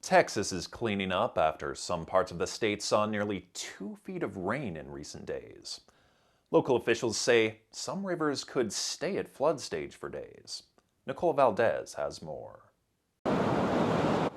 Texas is cleaning up after some parts of the state saw nearly 2 feet of rain in recent days. Local officials say some rivers could stay at flood stage for days. Nicole Valdez has more.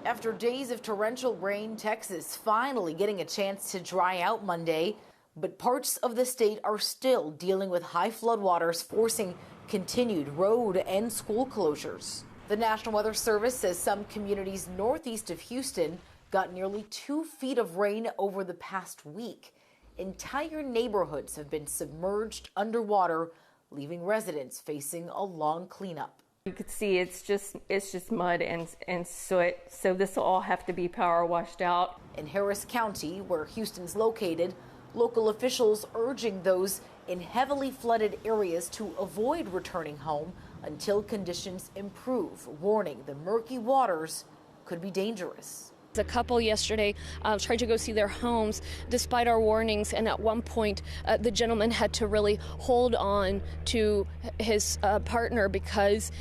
After days of torrential rain, Texas finally getting a chance to dry out Monday, but parts of the state are still dealing with high floodwaters, forcing continued road and school closures. The National Weather Service says some communities northeast of Houston got nearly 2 feet of rain over the past week. Entire neighborhoods have been submerged underwater, leaving residents facing a long cleanup. You could see it's just mud and soot, so this will all have to be power washed out. In Harris County, where Houston's located, local officials urging those in heavily flooded areas to avoid returning home until conditions improve, warning the murky waters could be dangerous. A couple yesterday tried to go see their homes despite our warnings, and at one point the gentleman had to really hold on to his partner because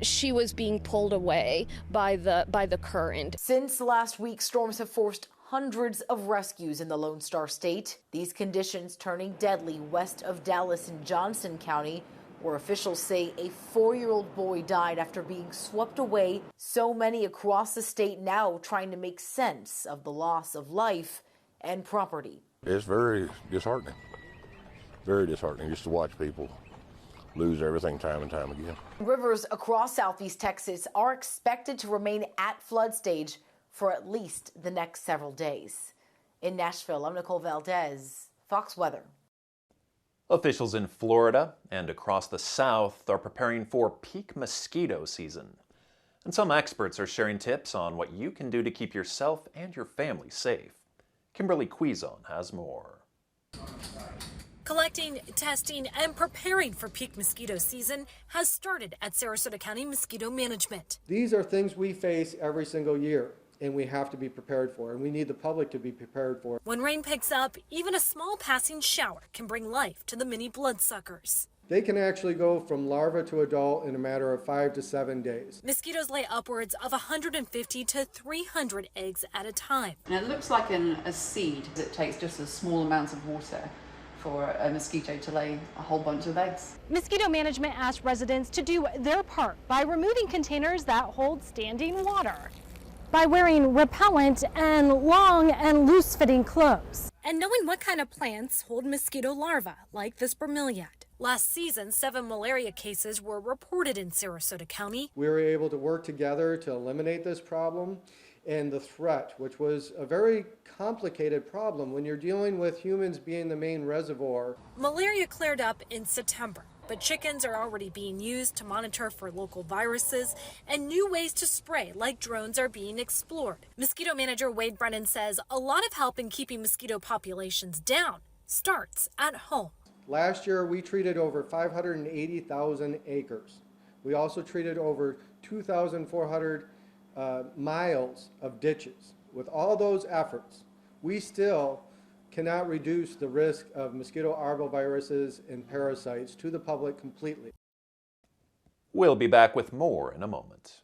she was being pulled away by the current. Since last week, storms have forced hundreds of rescues in the Lone Star State. These conditions turning deadly west of Dallas in Johnson County, where officials say a 4-year-old boy died after being swept away. So many across the state now trying to make sense of the loss of life and property. It's very disheartening just to watch people lose everything time and time again. Rivers across southeast Texas are expected to remain at flood stage for at least the next several days. In Nashville, I'm Nicole Valdez, Fox Weather. Officials in Florida and across the South are preparing for peak mosquito season. And some experts are sharing tips on what you can do to keep yourself and your family safe. Kimberly Quizon has more. Collecting, testing, and preparing for peak mosquito season has started at Sarasota County Mosquito Management. These are things we face every single year, and we have to be prepared for, and we need the public to be prepared for. When rain picks up, even a small passing shower can bring life to the mini bloodsuckers. They can actually go from larva to adult in a matter of 5 to 7 days. Mosquitoes lay upwards of 150 to 300 eggs at a time. And it looks like a seed. It takes just a small amount of water for a mosquito to lay a whole bunch of eggs. Mosquito management asked residents to do their part by removing containers that hold standing water, by wearing repellent and long and loose-fitting clothes, and knowing what kind of plants hold mosquito larvae, like this bromeliad. Last season, 7 malaria cases were reported in Sarasota County. We were able to work together to eliminate this problem and the threat, which was a very complicated problem when you're dealing with humans being the main reservoir. Malaria cleared up in September, but chickens are already being used to monitor for local viruses, and new ways to spray, like drones, are being explored. Mosquito manager Wade Brennan says a lot of help in keeping mosquito populations down starts at home. Last year, we treated over 580,000 acres. We also treated over 2,400 miles of ditches. With all those efforts, we still cannot reduce the risk of mosquito arboviruses and parasites to the public completely. We'll be back with more in a moment.